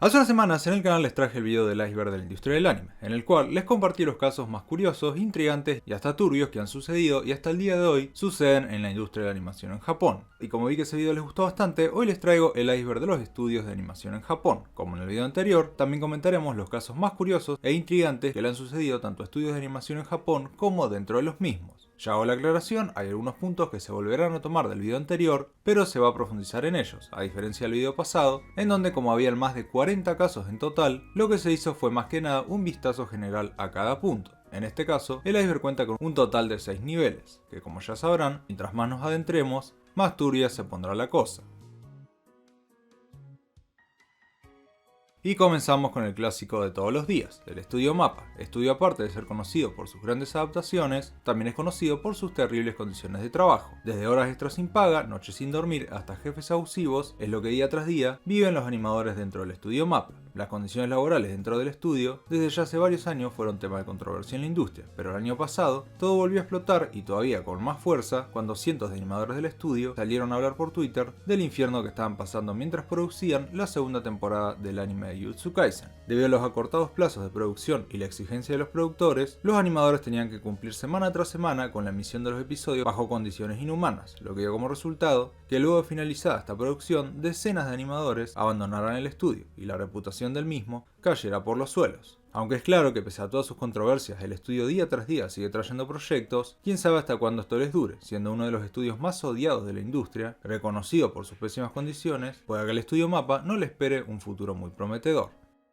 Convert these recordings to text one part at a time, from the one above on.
Hace unas semanas en el canal les traje el video del iceberg de la industria del anime, en el cual les compartí los casos más curiosos, intrigantes y hasta turbios que han sucedido y hasta el día de hoy suceden en la industria de la animación en Japón. Y como vi que ese video les gustó bastante, hoy les traigo el iceberg de los estudios de animación en Japón. Como en el video anterior, también comentaremos los casos más curiosos e intrigantes que le han sucedido tanto a estudios de animación en Japón como dentro de los mismos. Ya hago la aclaración, hay algunos puntos que se volverán a tomar del video anterior, pero se va a profundizar en ellos, a diferencia del video pasado, en donde como habían más de 40 casos en total, lo que se hizo fue más que nada un vistazo general a cada punto. En este caso, el iceberg cuenta con un total de 6 niveles, que como ya sabrán, mientras más nos adentremos, más turbia se pondrá la cosa. Y comenzamos con el clásico de todos los días, el estudio MAPPA. Estudio, aparte de ser conocido por sus grandes adaptaciones, también es conocido por sus terribles condiciones de trabajo. Desde horas extras sin paga, noches sin dormir, hasta jefes abusivos, es lo que día tras día viven los animadores dentro del estudio MAPPA. Las condiciones laborales dentro del estudio, desde ya hace varios años, fueron tema de controversia en la industria, pero el año pasado todo volvió a explotar y todavía con más fuerza cuando cientos de animadores del estudio salieron a hablar por Twitter del infierno que estaban pasando mientras producían la segunda temporada del anime de Jujutsu Kaisen. Debido a los acortados plazos de producción y la exigencia de los productores, los animadores tenían que cumplir semana tras semana con la emisión de los episodios bajo condiciones inhumanas, lo que dio como resultado que luego de finalizada esta producción, decenas de animadores abandonaran el estudio y la reputación del mismo cayera por los suelos. Aunque es claro que pese a todas sus controversias, el estudio día tras día sigue trayendo proyectos, quién sabe hasta cuándo esto les dure, siendo uno de los estudios más odiados de la industria, reconocido por sus pésimas condiciones, puede que el estudio MAPPA no le espere un futuro muy prometedor.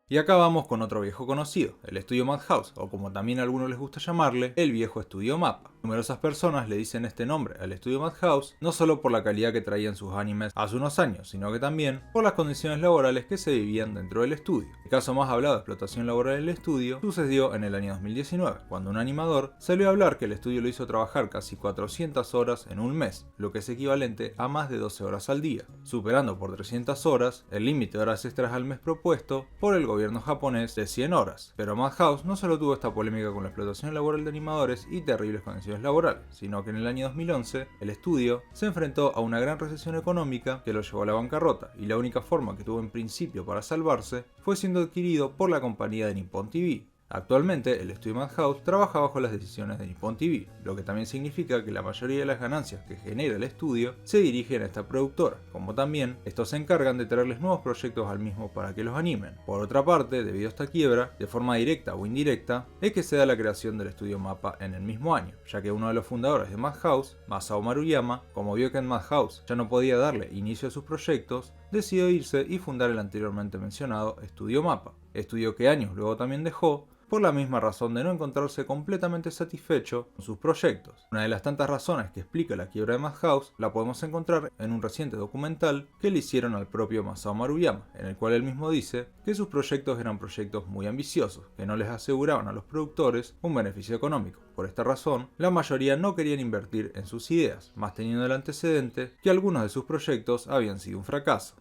Y acá vamos con otro viejo conocido, el estudio Madhouse, o como también a algunos les gusta llamarle, el viejo estudio MAPPA. Numerosas personas le dicen este nombre al estudio Madhouse, no solo por la calidad que traían sus animes hace unos años, sino que también por las condiciones laborales que se vivían dentro del estudio. El caso más hablado de explotación laboral en el estudio sucedió en el año 2019, cuando un animador salió a hablar que el estudio lo hizo trabajar casi 400 horas en un mes, lo que es equivalente a más de 12 horas al día, superando por 300 horas el límite de horas extras al mes propuesto por el gobierno japonés de 100 horas. Pero Madhouse no solo tuvo esta polémica con la explotación laboral de animadores y terribles condiciones laborales, sino que en el año 2011 el estudio se enfrentó a una gran recesión económica que lo llevó a la bancarrota, y la única forma que tuvo en principio para salvarse fue siendo adquirido por la compañía de Nippon TV. Actualmente, el estudio Madhouse trabaja bajo las decisiones de Nippon TV, lo que también significa que la mayoría de las ganancias que genera el estudio se dirigen a esta productora, como también estos se encargan de traerles nuevos proyectos al mismo para que los animen. Por otra parte, debido a esta quiebra, de forma directa o indirecta, es que se da la creación del estudio MAPPA en el mismo año, ya que uno de los fundadores de Madhouse, Masao Maruyama, como vio que en Madhouse ya no podía darle inicio a sus proyectos, decidió irse y fundar el anteriormente mencionado estudio MAPPA, estudio que años luego también dejó, por la misma razón de no encontrarse completamente satisfecho con sus proyectos. Una de las tantas razones que explica la quiebra de Madhouse la podemos encontrar en un reciente documental que le hicieron al propio Masao Maruyama, en el cual él mismo dice que sus proyectos eran proyectos muy ambiciosos, que no les aseguraban a los productores un beneficio económico. Por esta razón, la mayoría no querían invertir en sus ideas, más teniendo el antecedente que algunos de sus proyectos habían sido un fracaso.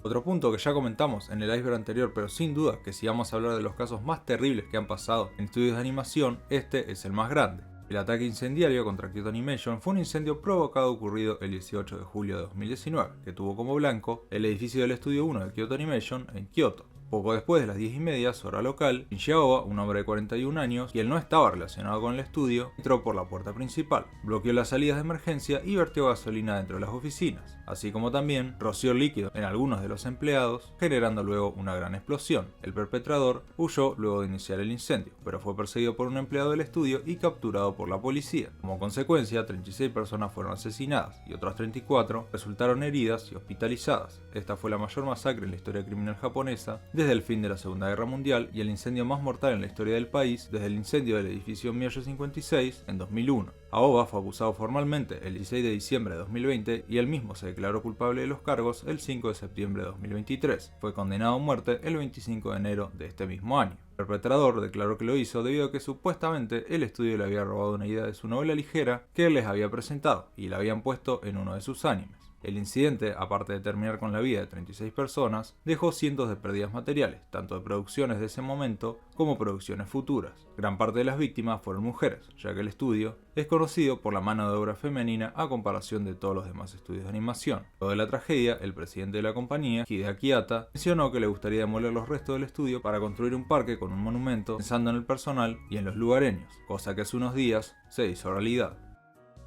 Otro punto que ya comentamos en el iceberg anterior, pero sin duda que si vamos a hablar de los casos más terribles que han pasado en estudios de animación, este es el más grande. El ataque incendiario contra Kyoto Animation fue un incendio provocado ocurrido el 18 de julio de 2019, que tuvo como blanco el edificio del estudio 1 de Kyoto Animation en Kyoto. Poco después de las 10:30 hora local, Shinji Aoba, un hombre de 41 años, quien no estaba relacionado con el estudio, entró por la puerta principal, bloqueó las salidas de emergencia y vertió gasolina dentro de las oficinas, así como también roció líquido en algunos de los empleados, generando luego una gran explosión. El perpetrador huyó luego de iniciar el incendio, pero fue perseguido por un empleado del estudio y capturado por la policía. Como consecuencia, 36 personas fueron asesinadas y otras 34 resultaron heridas y hospitalizadas. Esta fue la mayor masacre en la historia criminal japonesa desde el fin de la Segunda Guerra Mundial y el incendio más mortal en la historia del país desde el incendio del edificio Mioyo 56 en 2001. Aoba fue acusado formalmente el 16 de diciembre de 2020 y él mismo se declaró culpable de los cargos el 5 de septiembre de 2023. Fue condenado a muerte el 25 de enero de este mismo año. El perpetrador declaró que lo hizo debido a que supuestamente el estudio le había robado una idea de su novela ligera que él les había presentado y la habían puesto en uno de sus animes. El incidente, aparte de terminar con la vida de 36 personas, dejó cientos de pérdidas materiales, tanto de producciones de ese momento como producciones futuras. Gran parte de las víctimas fueron mujeres, ya que el estudio es conocido por la mano de obra femenina a comparación de todos los demás estudios de animación. Luego de la tragedia, el presidente de la compañía, Hideaki Hata, mencionó que le gustaría demoler los restos del estudio para construir un parque con un monumento pensando en el personal y en los lugareños, cosa que hace unos días se hizo realidad.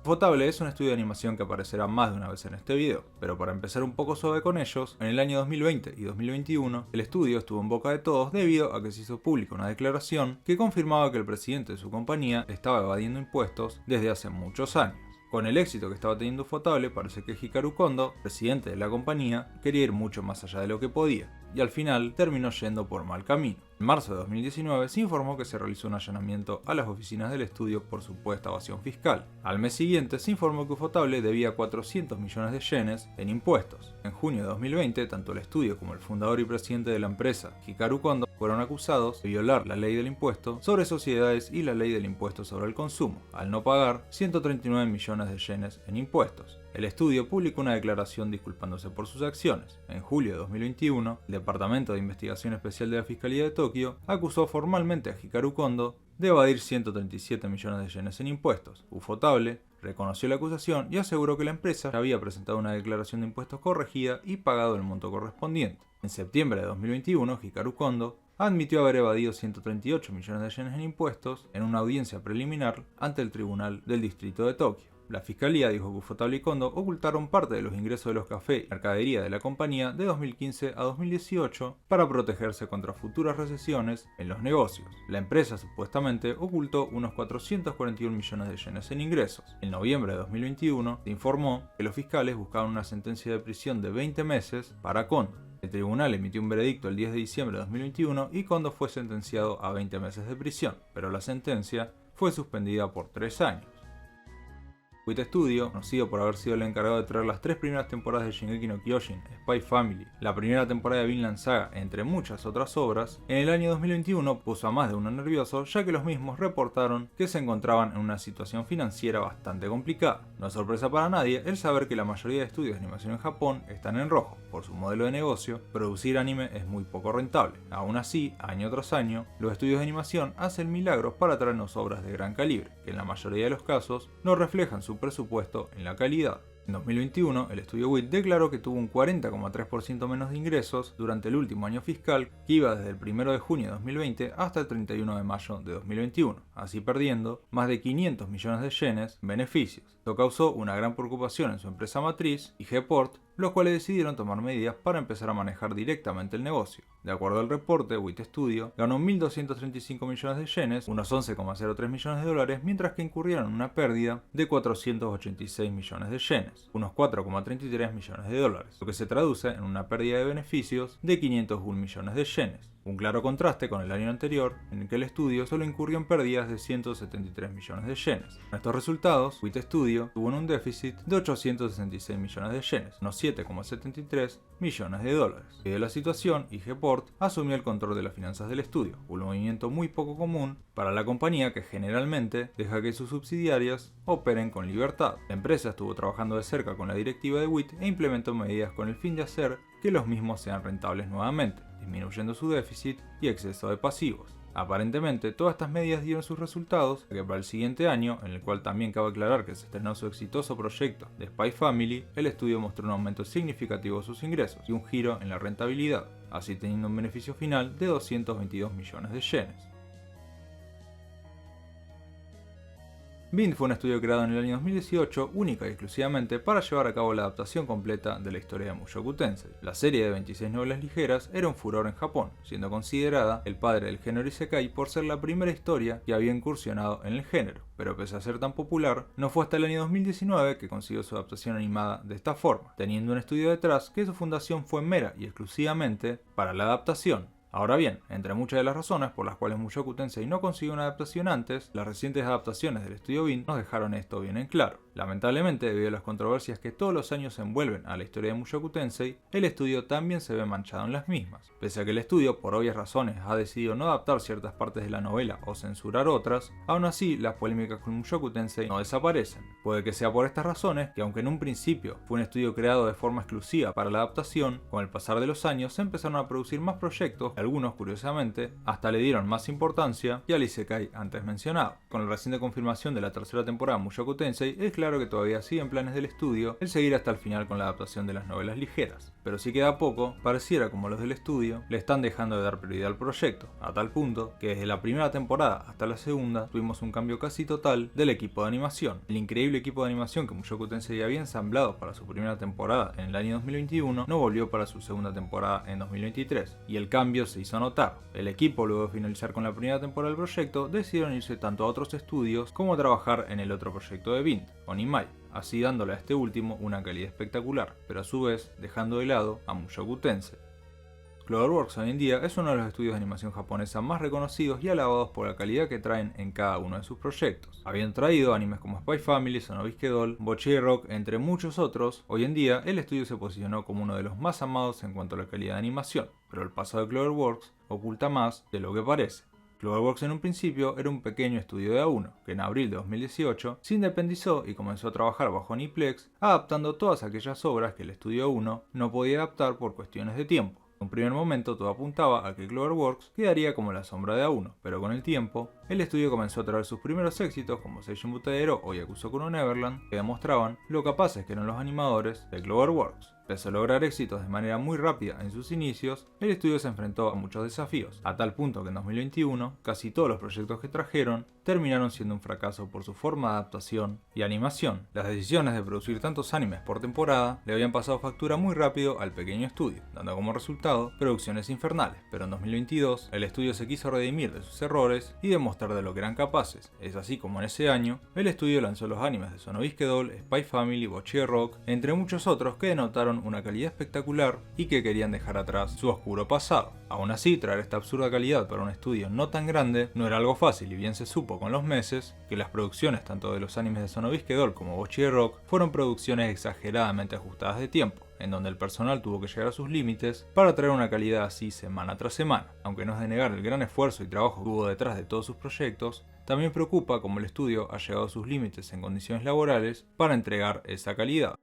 Ufotable es un estudio de animación que aparecerá más de una vez en este video, pero para empezar un poco suave con ellos, en el año 2020 y 2021 el estudio estuvo en boca de todos debido a que se hizo pública una declaración que confirmaba que el presidente de su compañía estaba evadiendo impuestos desde hace muchos años. Con el éxito que estaba teniendo Ufotable, parece que Hikaru Kondo, presidente de la compañía, quería ir mucho más allá de lo que podía, y al final terminó yendo por mal camino. En marzo de 2019 se informó que se realizó un allanamiento a las oficinas del estudio por supuesta evasión fiscal. Al mes siguiente se informó que Ufotable debía 400 millones de yenes en impuestos. En junio de 2020, tanto el estudio como el fundador y presidente de la empresa, Hikaru Kondo, fueron acusados de violar la ley del impuesto sobre sociedades y la ley del impuesto sobre el consumo, al no pagar 139 millones de yenes en impuestos. El estudio publicó una declaración disculpándose por sus acciones. En julio de 2021, el Departamento de Investigación Especial de la Fiscalía de Tokio acusó formalmente a Hikaru Kondo de evadir 137 millones de yenes en impuestos. Ufotable reconoció la acusación y aseguró que la empresa ya había presentado una declaración de impuestos corregida y pagado el monto correspondiente. En septiembre de 2021, Hikaru Kondo admitió haber evadido 138 millones de yenes en impuestos en una audiencia preliminar ante el Tribunal del Distrito de Tokio. La fiscalía dijo que Ufotable y Kondo ocultaron parte de los ingresos de los cafés y mercadería de la compañía de 2015 a 2018 para protegerse contra futuras recesiones en los negocios. La empresa supuestamente ocultó unos 441 millones de yenes en ingresos. En noviembre de 2021 se informó que los fiscales buscaban una sentencia de prisión de 20 meses para Kondo. El tribunal emitió un veredicto el 10 de diciembre de 2021 y Kondo fue sentenciado a 20 meses de prisión, pero la sentencia fue suspendida por 3 años. WIT Studio, conocido por haber sido el encargado de traer las 3 primeras temporadas de Shingeki no Kyojin, Spy Family, la primera temporada de Vinland Saga, entre muchas otras obras, en el año 2021 puso a más de uno nervioso, ya que los mismos reportaron que se encontraban en una situación financiera bastante complicada. No es sorpresa para nadie el saber que la mayoría de estudios de animación en Japón están en rojo. Por su modelo de negocio, producir anime es muy poco rentable. Aún así, año tras año, los estudios de animación hacen milagros para traernos obras de gran calibre, que en la mayoría de los casos no reflejan su presupuesto en la calidad. En 2021, el estudio WIT declaró que tuvo un 40,3% menos de ingresos durante el último año fiscal, que iba desde el 1 de junio de 2020 hasta el 31 de mayo de 2021, así perdiendo más de 500 millones de yenes en beneficios. Esto causó una gran preocupación en su empresa matriz, IG-Port, los cuales decidieron tomar medidas para empezar a manejar directamente el negocio. De acuerdo al reporte, WIT Studio ganó 1.235 millones de yenes, unos 11,03 millones de dólares, mientras que incurrieron en una pérdida de 486 millones de yenes, unos 4,33 millones de dólares, lo que se traduce en una pérdida de beneficios de 501 millones de yenes. Un claro contraste con el año anterior, en el que el estudio solo incurrió en pérdidas de 173 millones de yenes. Con estos resultados, WIT Studio tuvo un déficit de 866 millones de yenes, unos 7,73 millones de dólares. Debido a la situación, IG-Port asumió el control de las finanzas del estudio, un movimiento muy poco común para la compañía que generalmente deja que sus subsidiarias operen con libertad. La empresa estuvo trabajando de cerca con la directiva de WIT e implementó medidas con el fin de hacer que los mismos sean rentables nuevamente, disminuyendo su déficit y exceso de pasivos. Aparentemente, todas estas medidas dieron sus resultados, ya que para el siguiente año, en el cual también cabe aclarar que se estrenó su exitoso proyecto de Spy Family, el estudio mostró un aumento significativo de sus ingresos y un giro en la rentabilidad, así teniendo un beneficio final de 222 millones de yenes. Vint fue un estudio creado en el año 2018 única y exclusivamente para llevar a cabo la adaptación completa de la historia de Mushoku Tensei. La serie de 26 novelas ligeras era un furor en Japón, siendo considerada el padre del género Isekai por ser la primera historia que había incursionado en el género, pero pese a ser tan popular, no fue hasta el año 2019 que consiguió su adaptación animada de esta forma, teniendo un estudio detrás que su fundación fue mera y exclusivamente para la adaptación. Ahora bien, entre muchas de las razones por las cuales Mushoku Tensei no consiguió una adaptación antes, las recientes adaptaciones del estudio Vint nos dejaron esto bien en claro. Lamentablemente, debido a las controversias que todos los años envuelven a la historia de Mushoku Tensei, el estudio también se ve manchado en las mismas. Pese a que el estudio, por obvias razones, ha decidido no adaptar ciertas partes de la novela o censurar otras, aún así las polémicas con Mushoku Tensei no desaparecen. Puede que sea por estas razones que, aunque en un principio fue un estudio creado de forma exclusiva para la adaptación, con el pasar de los años se empezaron a producir más proyectos, y algunos curiosamente hasta le dieron más importancia que al Isekai antes mencionado. Con la reciente confirmación de la tercera temporada de Mushoku Tensei, es claro que todavía siguen planes del estudio el seguir hasta el final con la adaptación de las novelas ligeras, pero si queda poco, pareciera como los del estudio le están dejando de dar prioridad al proyecto, a tal punto que desde la primera temporada hasta la segunda tuvimos un cambio casi total del equipo de animación. El increíble equipo de animación que Mushoku Tensei había ensamblado para su primera temporada en el año 2021 no volvió para su segunda temporada en 2023, y el cambio se hizo notar. El equipo, luego de finalizar con la primera temporada del proyecto, decidieron irse tanto a otros estudios como a trabajar en el otro proyecto de Vint, Onimai, así dándole a este último una calidad espectacular, pero a su vez dejando de lado a Mushoku Tensei. Cloverworks hoy en día es uno de los estudios de animación japonesa más reconocidos y alabados por la calidad que traen en cada uno de sus proyectos. Habían traído animes como Spy Family, Sonobisque Doll, Bocchi Rock, entre muchos otros. Hoy en día el estudio se posicionó como uno de los más amados en cuanto a la calidad de animación, pero el pasado de Cloverworks oculta más de lo que parece. Cloverworks en un principio era un pequeño estudio de A1, que en abril de 2018 se independizó y comenzó a trabajar bajo Aniplex, adaptando todas aquellas obras que el estudio A1 no podía adaptar por cuestiones de tiempo. En un primer momento todo apuntaba a que Cloverworks quedaría como la sombra de A1, pero con el tiempo, el estudio comenzó a traer sus primeros éxitos como Seishun Butadero o Yakusoku no Neverland, que demostraban lo capaces que eran los animadores de Cloverworks. Pese a lograr éxitos de manera muy rápida en sus inicios, el estudio se enfrentó a muchos desafíos, a tal punto que en 2021 casi todos los proyectos que trajeron terminaron siendo un fracaso por su forma de adaptación y animación. Las decisiones de producir tantos animes por temporada le habían pasado factura muy rápido al pequeño estudio, dando como resultado producciones infernales, pero en 2022 el estudio se quiso redimir de sus errores y demostrar de lo que eran capaces. Es así como en ese año el estudio lanzó los animes de Sonobisque Doll, Spy Family, Bocchi Rock, entre muchos otros que denotaron una calidad espectacular y que querían dejar atrás su oscuro pasado. Aún así, traer esta absurda calidad para un estudio no tan grande no era algo fácil, y bien se supo con los meses que las producciones tanto de los animes de Sonobisque Doll como Bocchi Rock fueron producciones exageradamente ajustadas de tiempo, en donde el personal tuvo que llegar a sus límites para traer una calidad así semana tras semana. Aunque no es de negar el gran esfuerzo y trabajo que hubo detrás de todos sus proyectos, también preocupa cómo el estudio ha llegado a sus límites en condiciones laborales para entregar esa calidad.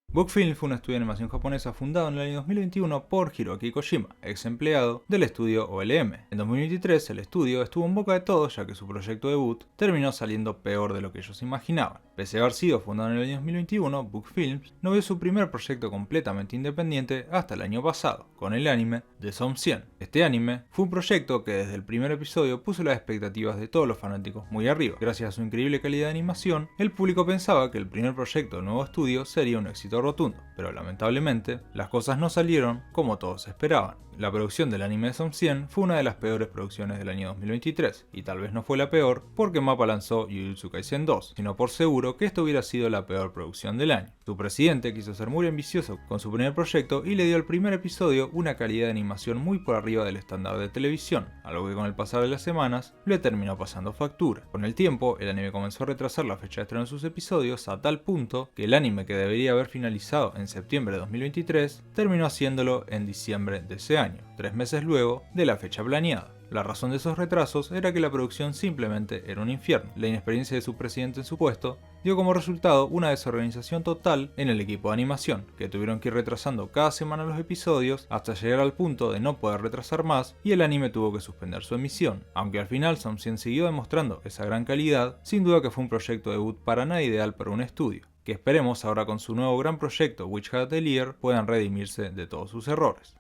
Bookfilm fue un estudio de animación japonesa fundado en el año 2021 por Hiroaki Kojima, ex empleado del estudio OLM. En 2023 el estudio estuvo en boca de todos, ya que su proyecto debut terminó saliendo peor de lo que ellos imaginaban. Pese a haber sido fundado en el año 2021, Bookfilm no vio su primer proyecto completamente independiente hasta el año pasado, con el anime The Som 100. Este anime fue un proyecto que desde el primer episodio puso las expectativas de todos los fanáticos muy arriba. Gracias a su increíble calidad de animación, el público pensaba que el primer proyecto del nuevo estudio sería un éxito rotundo, pero lamentablemente las cosas no salieron como todos esperaban. La producción del anime de Som 100 fue una de las peores producciones del año 2023, y tal vez no fue la peor porque Mappa lanzó Jujutsu Kaisen 2, sino por seguro que esto hubiera sido la peor producción del año. Su presidente quiso ser muy ambicioso con su primer proyecto y le dio al primer episodio una calidad de animación muy por arriba del estándar de televisión, algo que con el pasar de las semanas le terminó pasando factura. Con el tiempo, el anime comenzó a retrasar la fecha de estreno de sus episodios a tal punto que el anime, que debería haber finalizado en septiembre de 2023, terminó haciéndolo en diciembre de ese año, 3 meses luego de la fecha planeada. La razón de esos retrasos era que la producción simplemente era un infierno. La inexperiencia de su presidente en su puesto dio como resultado una desorganización total en el equipo de animación, que tuvieron que ir retrasando cada semana los episodios hasta llegar al punto de no poder retrasar más, y el anime tuvo que suspender su emisión. Aunque al final Som 100 siguió demostrando esa gran calidad, sin duda que fue un proyecto debut para nada ideal para un estudio, que esperemos ahora con su nuevo gran proyecto Witch Hat Atelier puedan redimirse de todos sus errores.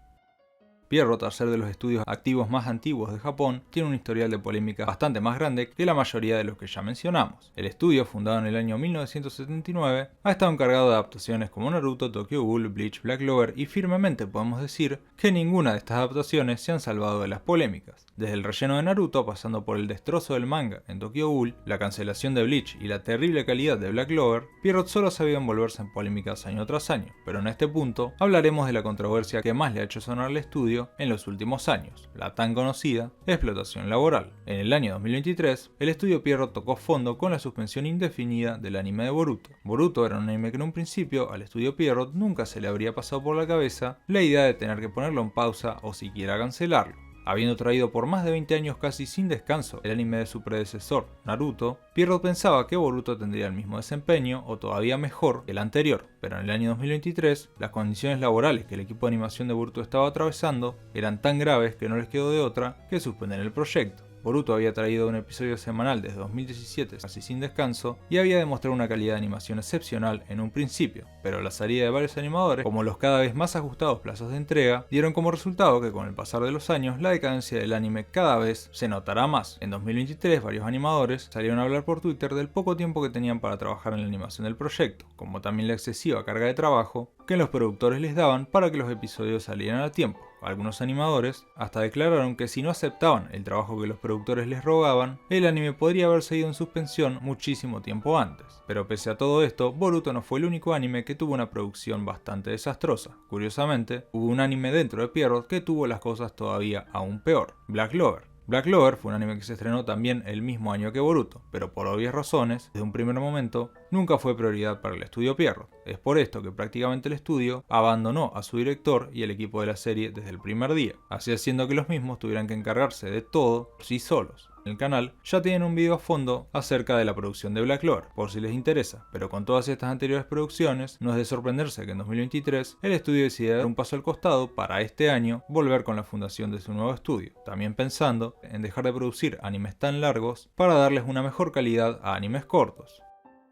Pierrot, al ser de los estudios activos más antiguos de Japón, tiene un historial de polémica bastante más grande que la mayoría de los que ya mencionamos. El estudio, fundado en el año 1979, ha estado encargado de adaptaciones como Naruto, Tokyo Ghoul, Bleach, Black Clover, y firmemente podemos decir que ninguna de estas adaptaciones se han salvado de las polémicas. Desde el relleno de Naruto, pasando por el destrozo del manga en Tokyo Ghoul, la cancelación de Bleach y la terrible calidad de Black Clover, Pierrot solo sabía envolverse en polémicas año tras año, pero en este punto hablaremos de la controversia que más le ha hecho sonar al estudio estudio en los últimos años, la tan conocida explotación laboral. En el año 2023, el estudio Pierrot tocó fondo con la suspensión indefinida del anime de Boruto. Boruto era un anime que en un principio al estudio Pierrot nunca se le habría pasado por la cabeza la idea de tener que ponerlo en pausa o siquiera cancelarlo. Habiendo traído por más de 20 años casi sin descanso el anime de su predecesor, Naruto, Pierrot pensaba que Boruto tendría el mismo desempeño o todavía mejor que el anterior, pero en el año 2023 las condiciones laborales que el equipo de animación de Boruto estaba atravesando eran tan graves que no les quedó de otra que suspender el proyecto. Boruto había traído un episodio semanal desde 2017 casi sin descanso y había demostrado una calidad de animación excepcional en un principio, pero la salida de varios animadores, como los cada vez más ajustados plazos de entrega, dieron como resultado que con el pasar de los años la decadencia del anime cada vez se notará más. En 2023 varios animadores salieron a hablar por Twitter del poco tiempo que tenían para trabajar en la animación del proyecto, como también la excesiva carga de trabajo que los productores les daban para que los episodios salieran a tiempo. Algunos animadores hasta declararon que si no aceptaban el trabajo que los productores les rogaban, el anime podría haberse ido en suspensión muchísimo tiempo antes. Pero pese a todo esto, Boruto no fue el único anime que tuvo una producción bastante desastrosa. Curiosamente, hubo un anime dentro de Pierrot que tuvo las cosas todavía aún peor, Black Clover. Black Clover fue un anime que se estrenó también el mismo año que Boruto, pero por obvias razones, desde un primer momento, nunca fue prioridad para el estudio Pierrot. Es por esto que prácticamente el estudio abandonó a su director y el equipo de la serie desde el primer día, así haciendo que los mismos tuvieran que encargarse de todo por sí solos. En el canal ya tienen un video a fondo acerca de la producción de Black Clover, por si les interesa, pero con todas estas anteriores producciones, no es de sorprenderse que en 2023 el estudio decidiera dar un paso al costado para este año volver con la fundación de su nuevo estudio, también pensando en dejar de producir animes tan largos para darles una mejor calidad a animes cortos.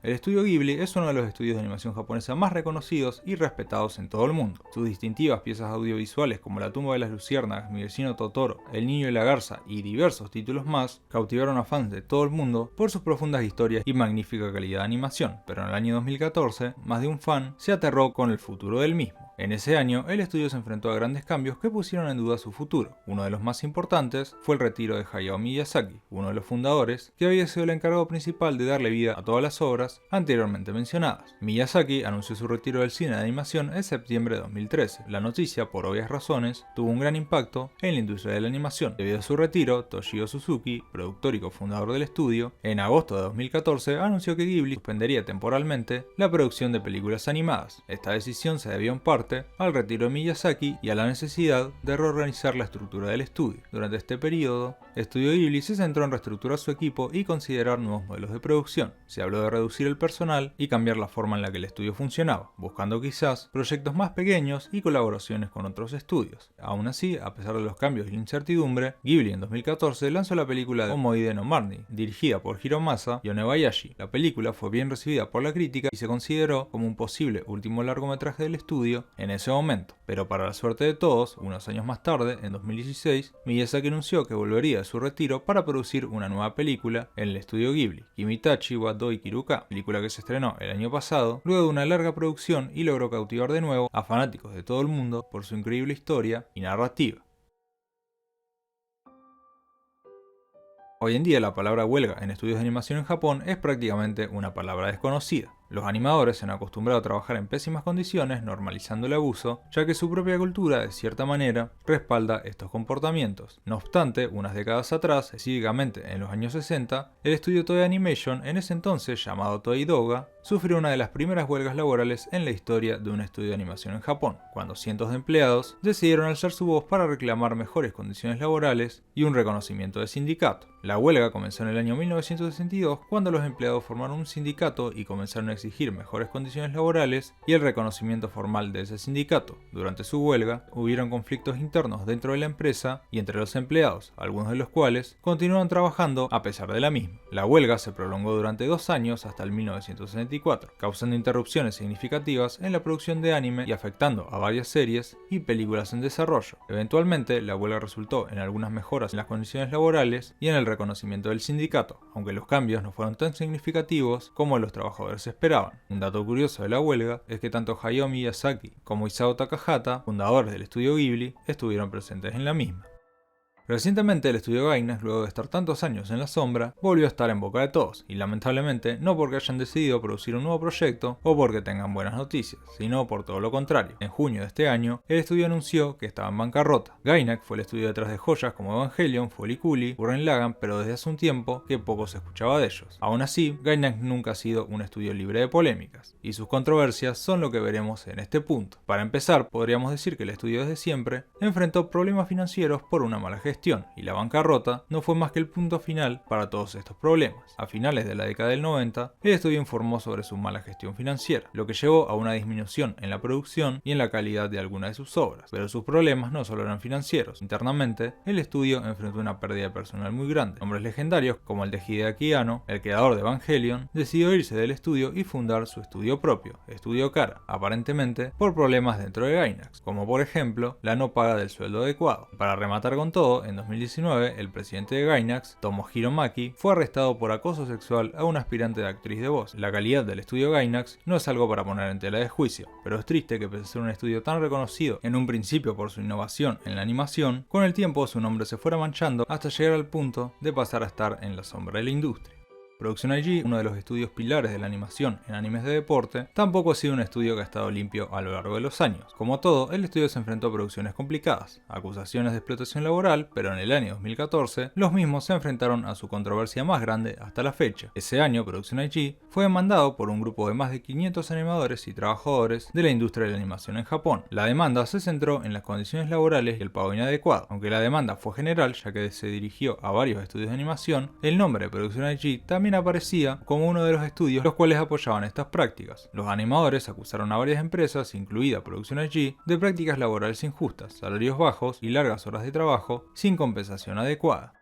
El estudio Ghibli es uno de los estudios de animación japonesa más reconocidos y respetados en todo el mundo. Sus distintivas piezas audiovisuales como La tumba de las luciérnagas, Mi vecino Totoro, El niño y la garza y diversos títulos más cautivaron a fans de todo el mundo por sus profundas historias y magnífica calidad de animación, pero en el año 2014 más de un fan se aterró con el futuro del mismo. En ese año, el estudio se enfrentó a grandes cambios que pusieron en duda su futuro. Uno de los más importantes fue el retiro de Hayao Miyazaki, uno de los fundadores, que había sido el encargado principal de darle vida a todas las obras anteriormente mencionadas. Miyazaki anunció su retiro del cine de animación en septiembre de 2013. La noticia, por obvias razones, tuvo un gran impacto en la industria de la animación. Debido a su retiro, Toshio Suzuki, productor y cofundador del estudio, en agosto de 2014 anunció que Ghibli suspendería temporalmente la producción de películas animadas. Esta decisión se debió en parte al retiro de Miyazaki y a la necesidad de reorganizar la estructura del estudio. Durante este periodo, Estudio Ghibli se centró en reestructurar su equipo y considerar nuevos modelos de producción. Se habló de reducir el personal y cambiar la forma en la que el estudio funcionaba, buscando quizás proyectos más pequeños y colaboraciones con otros estudios. Aún así, a pesar de los cambios y la incertidumbre, Ghibli en 2014 lanzó la película de Omoide no Marnie, dirigida por Hiromasa Yonebayashi. La película fue bien recibida por la crítica y se consideró como un posible último largometraje del estudio en ese momento. Pero para la suerte de todos, unos años más tarde, en 2016, Miyazaki anunció que volvería de su retiro para producir una nueva película en el estudio Ghibli, Kimitachi wa Doi Kiruka, película que se estrenó el año pasado, luego de una larga producción y logró cautivar de nuevo a fanáticos de todo el mundo por su increíble historia y narrativa. Hoy en día la palabra huelga en estudios de animación en Japón es prácticamente una palabra desconocida. Los animadores se han acostumbrado a trabajar en pésimas condiciones, normalizando el abuso, ya que su propia cultura, de cierta manera, respalda estos comportamientos. No obstante, unas décadas atrás, específicamente en los años 60, el estudio Toei Animation, en ese entonces llamado Toei Doga, sufrió una de las primeras huelgas laborales en la historia de un estudio de animación en Japón, cuando cientos de empleados decidieron alzar su voz para reclamar mejores condiciones laborales y un reconocimiento de sindicato. La huelga comenzó en el año 1962, cuando los empleados formaron un sindicato y comenzaron a exigir mejores condiciones laborales y el reconocimiento formal de ese sindicato. Durante su huelga, hubieron conflictos internos dentro de la empresa y entre los empleados, algunos de los cuales continuaron trabajando a pesar de la misma. La huelga se prolongó durante 2 años hasta el 1964, causando interrupciones significativas en la producción de anime y afectando a varias series y películas en desarrollo. Eventualmente, la huelga resultó en algunas mejoras en las condiciones laborales y en el reconocimiento del sindicato, aunque los cambios no fueron tan significativos como los trabajadores esperaban. Un dato curioso de la huelga es que tanto Hayao Miyazaki como Isao Takahata, fundadores del estudio Ghibli, estuvieron presentes en la misma. Recientemente el estudio Gainax, luego de estar tantos años en la sombra, volvió a estar en boca de todos, y lamentablemente no porque hayan decidido producir un nuevo proyecto o porque tengan buenas noticias, sino por todo lo contrario. En junio de este año, el estudio anunció que estaba en bancarrota. Gainax fue el estudio detrás de joyas como Evangelion, Fooly Cooly, Gurren Lagann, pero desde hace un tiempo que poco se escuchaba de ellos. Aún así, Gainax nunca ha sido un estudio libre de polémicas, y sus controversias son lo que veremos en este punto. Para empezar, podríamos decir que el estudio desde siempre enfrentó problemas financieros por una mala gestión, y la bancarrota no fue más que el punto final para todos estos problemas. A finales de la década del 90, el estudio informó sobre su mala gestión financiera, lo que llevó a una disminución en la producción y en la calidad de algunas de sus obras. Pero sus problemas no solo eran financieros. Internamente, el estudio enfrentó una pérdida de personal muy grande. Nombres legendarios como el de Hideaki Anno, el creador de Evangelion, decidió irse del estudio y fundar su estudio propio, Estudio Kara, aparentemente por problemas dentro de Gainax, como por ejemplo la no paga del sueldo adecuado. Para rematar con todo, en 2019, el presidente de Gainax, Tomohiro Maki, fue arrestado por acoso sexual a una aspirante de actriz de voz. La calidad del estudio Gainax no es algo para poner en tela de juicio, pero es triste que pese a ser un estudio tan reconocido en un principio por su innovación en la animación, con el tiempo su nombre se fuera manchando hasta llegar al punto de pasar a estar en la sombra de la industria. Production IG, uno de los estudios pilares de la animación en animes de deporte, tampoco ha sido un estudio que ha estado limpio a lo largo de los años. Como todo, el estudio se enfrentó a producciones complicadas, acusaciones de explotación laboral, pero en el año 2014, los mismos se enfrentaron a su controversia más grande hasta la fecha. Ese año, Production IG fue demandado por un grupo de más de 500 animadores y trabajadores de la industria de la animación en Japón. La demanda se centró en las condiciones laborales y el pago inadecuado. Aunque la demanda fue general, ya que se dirigió a varios estudios de animación, el nombre de Production IG también aparecía como uno de los estudios los cuales apoyaban estas prácticas. Los animadores acusaron a varias empresas, incluida Production IG, de prácticas laborales injustas, salarios bajos y largas horas de trabajo sin compensación adecuada.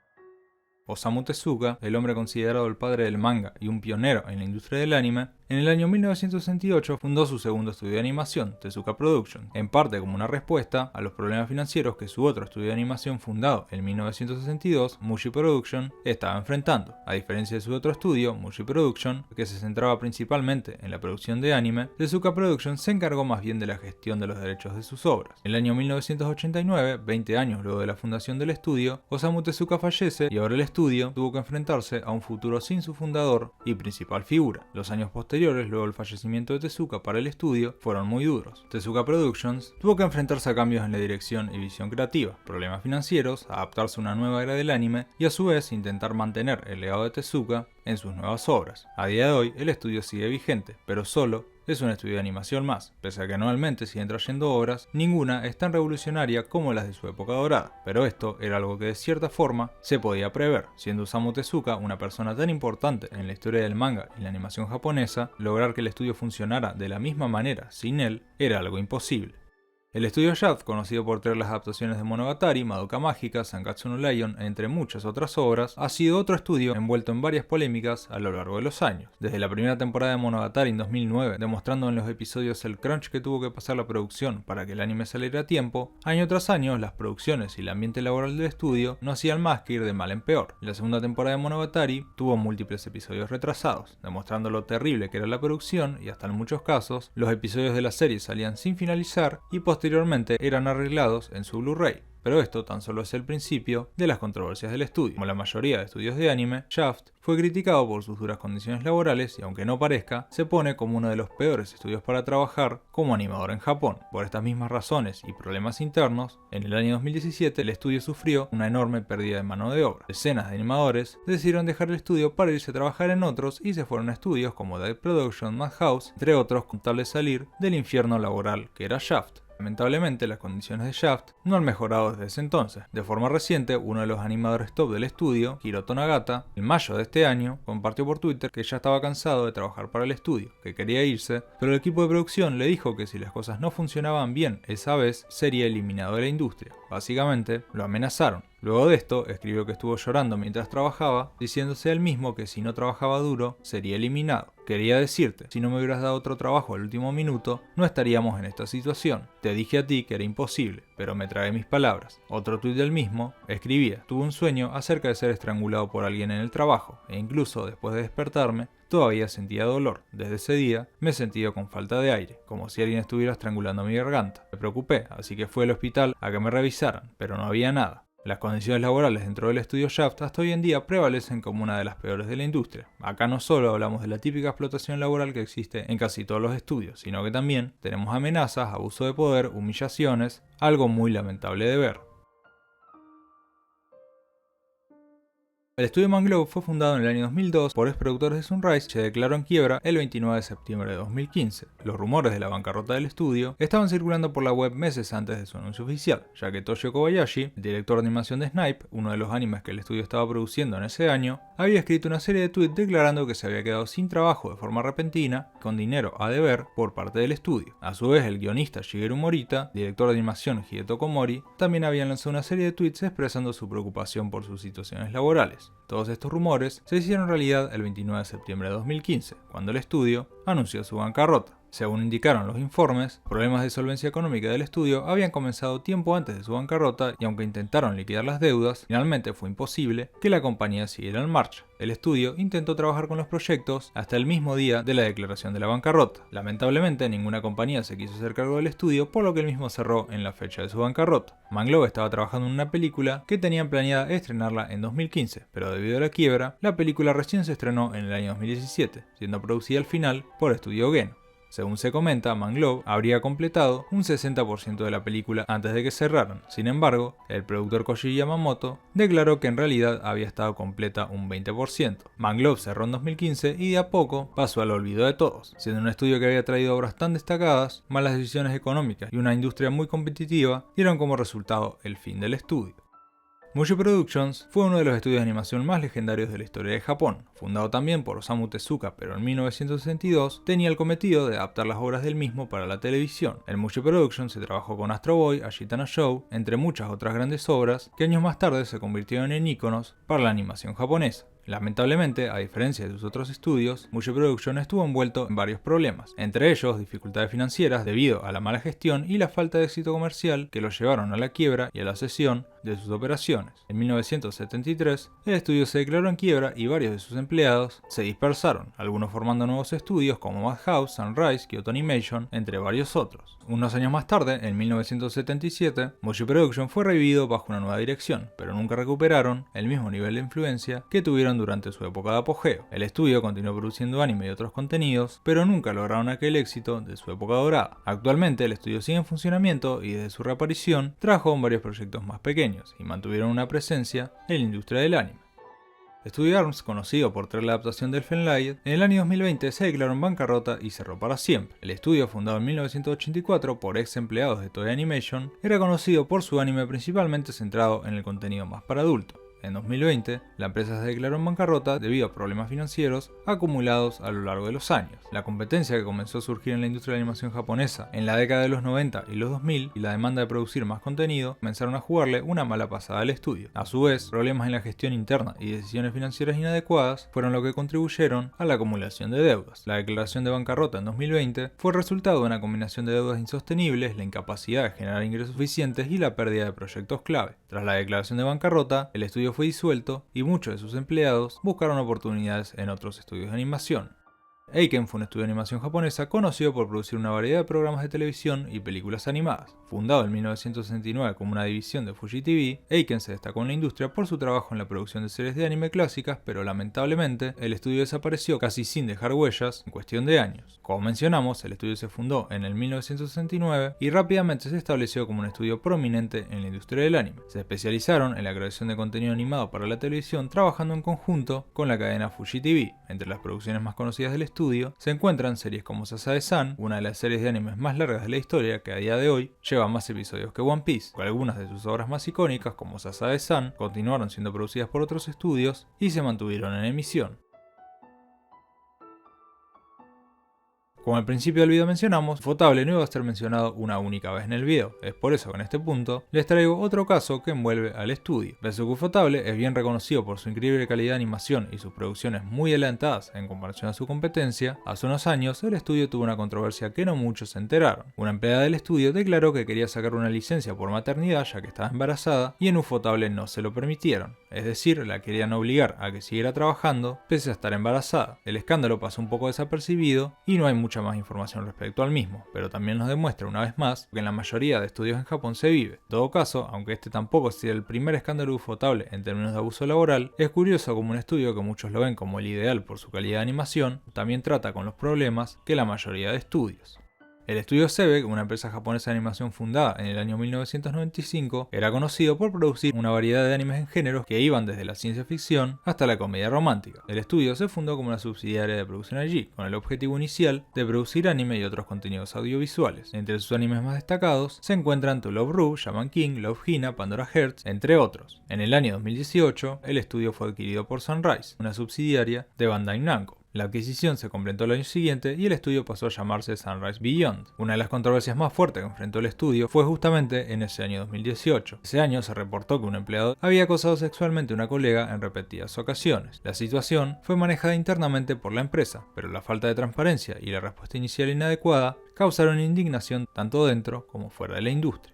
Osamu Tezuka, el hombre considerado el padre del manga y un pionero en la industria del anime, en el año 1968 fundó su segundo estudio de animación, Tezuka Production, en parte como una respuesta a los problemas financieros que su otro estudio de animación fundado en 1962, Mushi Production, estaba enfrentando. A diferencia de su otro estudio, Mushi Production, que se centraba principalmente en la producción de anime, Tezuka Production se encargó más bien de la gestión de los derechos de sus obras. En el año 1989, 20 años luego de la fundación del estudio, Osamu Tezuka fallece y ahora el estudio tuvo que enfrentarse a un futuro sin su fundador y principal figura. Los años posteriores, luego del fallecimiento de Tezuka para el estudio, fueron muy duros. Tezuka Productions tuvo que enfrentarse a cambios en la dirección y visión creativa, problemas financieros, adaptarse a una nueva era del anime y a su vez intentar mantener el legado de Tezuka en sus nuevas obras. A día de hoy el estudio sigue vigente, pero solo es un estudio de animación más. Pese a que anualmente siguen trayendo obras, ninguna es tan revolucionaria como las de su época dorada. Pero esto era algo que de cierta forma se podía prever. Siendo Osamu Tezuka una persona tan importante en la historia del manga y la animación japonesa, lograr que el estudio funcionara de la misma manera sin él era algo imposible. El estudio Shaft, conocido por traer las adaptaciones de Monogatari, Madoka Mágica, Sangatsu no Lion, entre muchas otras obras, ha sido otro estudio envuelto en varias polémicas a lo largo de los años. Desde la primera temporada de Monogatari en 2009, demostrando en los episodios el crunch que tuvo que pasar la producción para que el anime saliera a tiempo, año tras año las producciones y el ambiente laboral del estudio no hacían más que ir de mal en peor. La segunda temporada de Monogatari tuvo múltiples episodios retrasados, demostrando lo terrible que era la producción y hasta en muchos casos los episodios de la serie salían sin finalizar y posteriormente eran arreglados en su Blu-ray. Pero esto tan solo es el principio de las controversias del estudio. Como la mayoría de estudios de anime, Shaft fue criticado por sus duras condiciones laborales y aunque no parezca, se pone como uno de los peores estudios para trabajar como animador en Japón. Por estas mismas razones y problemas internos, en el año 2017 el estudio sufrió una enorme pérdida de mano de obra. Decenas de animadores decidieron dejar el estudio para irse a trabajar en otros y se fueron a estudios como Dead Production, Madhouse, entre otros, con tal de salir del infierno laboral que era Shaft. Lamentablemente, las condiciones de Shaft no han mejorado desde ese entonces. De forma reciente, uno de los animadores top del estudio, Hiroto Nagata, en mayo de este año, compartió por Twitter que ya estaba cansado de trabajar para el estudio, que quería irse, pero el equipo de producción le dijo que si las cosas no funcionaban bien esa vez, sería eliminado de la industria. Básicamente, lo amenazaron. Luego de esto, escribió que estuvo llorando mientras trabajaba, diciéndose a él mismo que si no trabajaba duro, sería eliminado. Quería decirte, si no me hubieras dado otro trabajo al último minuto, no estaríamos en esta situación. Te dije a ti que era imposible, pero me tragué mis palabras. Otro tuit del mismo escribía, tuve un sueño acerca de ser estrangulado por alguien en el trabajo, e incluso después de despertarme, todavía sentía dolor. Desde ese día me he sentido con falta de aire, como si alguien estuviera estrangulando mi garganta. Me preocupé, así que fui al hospital a que me revisaran, pero no había nada. Las condiciones laborales dentro del estudio Shaft hasta hoy en día prevalecen como una de las peores de la industria. Acá no solo hablamos de la típica explotación laboral que existe en casi todos los estudios, sino que también tenemos amenazas, abuso de poder, humillaciones, algo muy lamentable de ver. El estudio Mangrove fue fundado en el año 2002 por exproductores de Sunrise y se declaró en quiebra el 29 de septiembre de 2015. Los rumores de la bancarrota del estudio estaban circulando por la web meses antes de su anuncio oficial, ya que Toshio Kobayashi, el director de animación de Snipe, uno de los animes que el estudio estaba produciendo en ese año, había escrito una serie de tweets declarando que se había quedado sin trabajo de forma repentina, con dinero a deber por parte del estudio. A su vez, el guionista Shigeru Morita, director de animación Hideto Komori, también habían lanzado una serie de tweets expresando su preocupación por sus situaciones laborales. Todos estos rumores se hicieron realidad el 29 de septiembre de 2015, cuando el estudio anunció su bancarrota. Según indicaron los informes, problemas de solvencia económica del estudio habían comenzado tiempo antes de su bancarrota y aunque intentaron liquidar las deudas, finalmente fue imposible que la compañía siguiera en marcha. El estudio intentó trabajar con los proyectos hasta el mismo día de la declaración de la bancarrota. Lamentablemente, ninguna compañía se quiso hacer cargo del estudio, por lo que el mismo cerró en la fecha de su bancarrota. Mangrove estaba trabajando en una película que tenían planeada estrenarla en 2015, pero debido a la quiebra, la película recién se estrenó en el año 2017, siendo producida al final por Estudio Geno. Según se comenta, Mangrove habría completado un 60% de la película antes de que cerraran. Sin embargo, el productor Koji Yamamoto declaró que en realidad había estado completa un 20%. Mangrove cerró en 2015 y de a poco pasó al olvido de todos. Siendo un estudio que había traído obras tan destacadas, malas decisiones económicas y una industria muy competitiva dieron como resultado el fin del estudio. Mushi Productions fue uno de los estudios de animación más legendarios de la historia de Japón. Fundado también por Osamu Tezuka, pero en 1962, tenía el cometido de adaptar las obras del mismo para la televisión. En Mushi Productions se trabajó con Astro Boy, Ashita no Joe, entre muchas otras grandes obras que años más tarde se convirtieron en íconos para la animación japonesa. Lamentablemente, a diferencia de sus otros estudios, Mushi Production estuvo envuelto en varios problemas, entre ellos dificultades financieras debido a la mala gestión y la falta de éxito comercial que los llevaron a la quiebra y a la cesión de sus operaciones. En 1973, el estudio se declaró en quiebra y varios de sus empleados se dispersaron, algunos formando nuevos estudios como Madhouse, Sunrise, Kyoto Animation, entre varios otros. Unos años más tarde, en 1977, Mushi Production fue revivido bajo una nueva dirección, pero nunca recuperaron el mismo nivel de influencia que tuvieron durante su época de apogeo. El estudio continuó produciendo anime y otros contenidos, pero nunca lograron aquel éxito de su época dorada. Actualmente el estudio sigue en funcionamiento y desde su reaparición trabajó en varios proyectos más pequeños y mantuvieron una presencia en la industria del anime. Studio Arms, conocido por traer la adaptación del Fenlight, en el año 2020 se declaró en bancarrota y cerró para siempre. El estudio, fundado en 1984 por ex empleados de Toei Animation, era conocido por su anime principalmente centrado en el contenido más para adultos. En 2020, la empresa se declaró en bancarrota debido a problemas financieros acumulados a lo largo de los años. La competencia que comenzó a surgir en la industria de la animación japonesa en la década de los 90 y los 2000 y la demanda de producir más contenido comenzaron a jugarle una mala pasada al estudio. A su vez, problemas en la gestión interna y decisiones financieras inadecuadas fueron lo que contribuyeron a la acumulación de deudas. La declaración de bancarrota en 2020 fue el resultado de una combinación de deudas insostenibles, la incapacidad de generar ingresos suficientes y la pérdida de proyectos clave. Tras la declaración de bancarrota, el estudio fue disuelto y muchos de sus empleados buscaron oportunidades en otros estudios de animación. Eiken fue un estudio de animación japonesa conocido por producir una variedad de programas de televisión y películas animadas. Fundado en 1969 como una división de Fuji TV, Eiken se destacó en la industria por su trabajo en la producción de series de anime clásicas, pero lamentablemente el estudio desapareció casi sin dejar huellas en cuestión de años. Como mencionamos, el estudio se fundó en el 1969 y rápidamente se estableció como un estudio prominente en la industria del anime. Se especializaron en la creación de contenido animado para la televisión, trabajando en conjunto con la cadena Fuji TV. Entre las producciones más conocidas del estudio se encuentran series como Sasae-san, una de las series de animes más largas de la historia que a día de hoy lleva más episodios que One Piece. Algunas de sus obras más icónicas como Sasae-san continuaron siendo producidas por otros estudios y se mantuvieron en emisión. Como al principio del video mencionamos, Ufotable no iba a ser mencionado una única vez en el video. Es por eso que en este punto les traigo otro caso que envuelve al estudio. Pese a que Ufotable es bien reconocido por su increíble calidad de animación y sus producciones muy adelantadas en comparación a su competencia, hace unos años el estudio tuvo una controversia que no muchos se enteraron. Una empleada del estudio declaró que quería sacar una licencia por maternidad ya que estaba embarazada y en Ufotable no se lo permitieron. es decir, la querían obligar a que siguiera trabajando pese a estar embarazada. El escándalo pasó un poco desapercibido y no hay mucha más información respecto al mismo, pero también nos demuestra una vez más que en la mayoría de estudios en Japón se vive. En todo caso, aunque este tampoco sea el primer escándalo ufotable en términos de abuso laboral, es curioso como un estudio que muchos lo ven como el ideal por su calidad de animación, también trata con los problemas que la mayoría de estudios. El estudio Sebek, una empresa japonesa de animación fundada en el año 1995, era conocido por producir una variedad de animes en géneros que iban desde la ciencia ficción hasta la comedia romántica. El estudio se fundó como una subsidiaria de Production IG, con el objetivo inicial de producir anime y otros contenidos audiovisuales. Entre sus animes más destacados se encuentran To Love Ru, Shaman King, Love Hina, Pandora Hearts, entre otros. En el año 2018, el estudio fue adquirido por Sunrise, una subsidiaria de Bandai Namco. La adquisición se completó el año siguiente y el estudio pasó a llamarse Sunrise Beyond. Una de las controversias más fuertes que enfrentó el estudio fue justamente en ese año 2018. Ese año se reportó que un empleado había acosado sexualmente a una colega en repetidas ocasiones. La situación fue manejada internamente por la empresa, pero la falta de transparencia y la respuesta inicial inadecuada causaron indignación tanto dentro como fuera de la industria.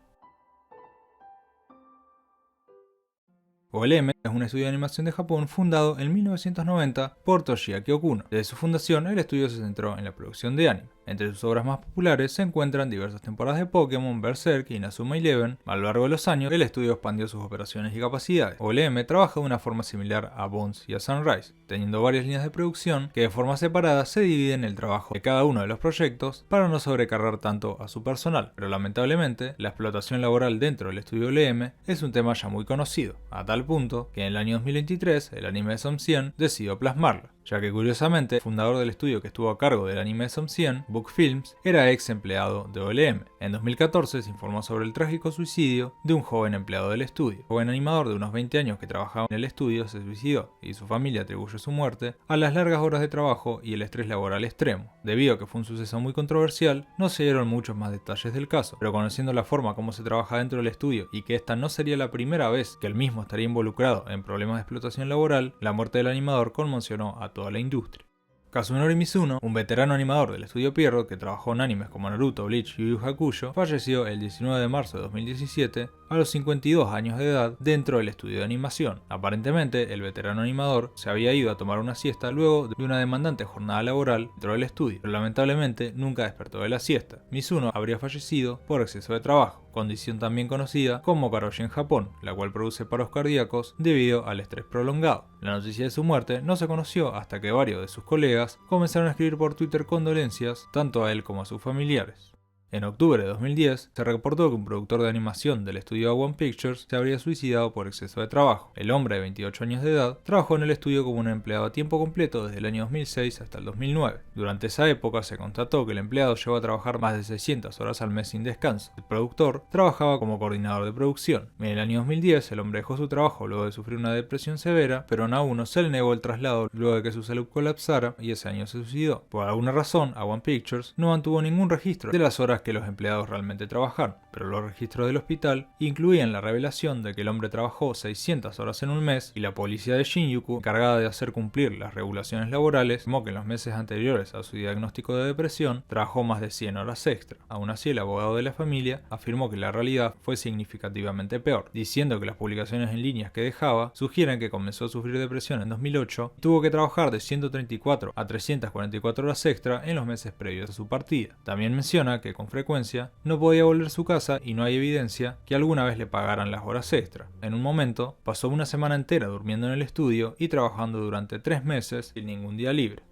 OLM es un estudio de animación de Japón fundado en 1990 por Toshiaki Okuno. Desde su fundación, el estudio se centró en la producción de anime. Entre sus obras más populares se encuentran diversas temporadas de Pokémon, Berserk y Inazuma Eleven. A lo largo de los años, el estudio expandió sus operaciones y capacidades. OLM trabaja de una forma similar a Bones y a Sunrise, teniendo varias líneas de producción que de forma separada se dividen el trabajo de cada uno de los proyectos para no sobrecargar tanto a su personal. Pero lamentablemente, la explotación laboral dentro del estudio OLM es un tema ya muy conocido, a tal punto que en el año 2023 el anime de Som 100 decidió plasmarla, ya que curiosamente el fundador del estudio que estuvo a cargo del anime de Som 100, Book Films, era ex empleado de OLM. En 2014 se informó sobre el trágico suicidio de un joven empleado del estudio. El joven animador de unos 20 años que trabajaba en el estudio se suicidó y su familia atribuye su muerte a las largas horas de trabajo y el estrés laboral extremo. Debido a que fue un suceso muy controversial, no se dieron muchos más detalles del caso, pero conociendo la forma como se trabaja dentro del estudio y que esta no sería la primera vez que el mismo estaría involucrado en problemas de explotación laboral, la muerte del animador conmocionó a toda la industria. Kazunori Mizuno, un veterano animador del estudio Pierrot que trabajó en animes como Naruto, Bleach y Yu Yu Hakusho, falleció el 19 de marzo de 2017 a los 52 años de edad dentro del estudio de animación. Aparentemente, el veterano animador se había ido a tomar una siesta luego de una demandante jornada laboral dentro del estudio, pero lamentablemente nunca despertó de la siesta. Mizuno habría fallecido por exceso de trabajo, condición también conocida como karoshi en Japón, la cual produce paros cardíacos debido al estrés prolongado. La noticia de su muerte no se conoció hasta que varios de sus colegas comenzaron a escribir por Twitter condolencias tanto a él como a sus familiares. En octubre de 2010, se reportó que un productor de animación del estudio A1 Pictures se habría suicidado por exceso de trabajo. El hombre de 28 años de edad trabajó en el estudio como un empleado a tiempo completo desde el año 2006 hasta el 2009. Durante esa época se constató que el empleado llegó a trabajar más de 600 horas al mes sin descanso. El productor trabajaba como coordinador de producción. En el año 2010, el hombre dejó su trabajo luego de sufrir una depresión severa, pero a uno se le negó el traslado luego de que su salud colapsara y ese año se suicidó. Por alguna razón, A1 Pictures no mantuvo ningún registro de las horas que los empleados realmente trabajaron, pero los registros del hospital incluían la revelación de que el hombre trabajó 600 horas en un mes y la policía de Shinjuku, encargada de hacer cumplir las regulaciones laborales, afirmó que en los meses anteriores a su diagnóstico de depresión trabajó más de 100 horas extra. Aún así, el abogado de la familia afirmó que la realidad fue significativamente peor, diciendo que las publicaciones en líneas que dejaba sugieren que comenzó a sufrir depresión en 2008 y tuvo que trabajar de 134 a 344 horas extra en los meses previos a su partida. También menciona que con frecuencia no podía volver a su casa y no hay evidencia que alguna vez le pagaran las horas extra. En un momento, pasó una semana entera durmiendo en el estudio y trabajando durante 3 meses sin ningún día libre.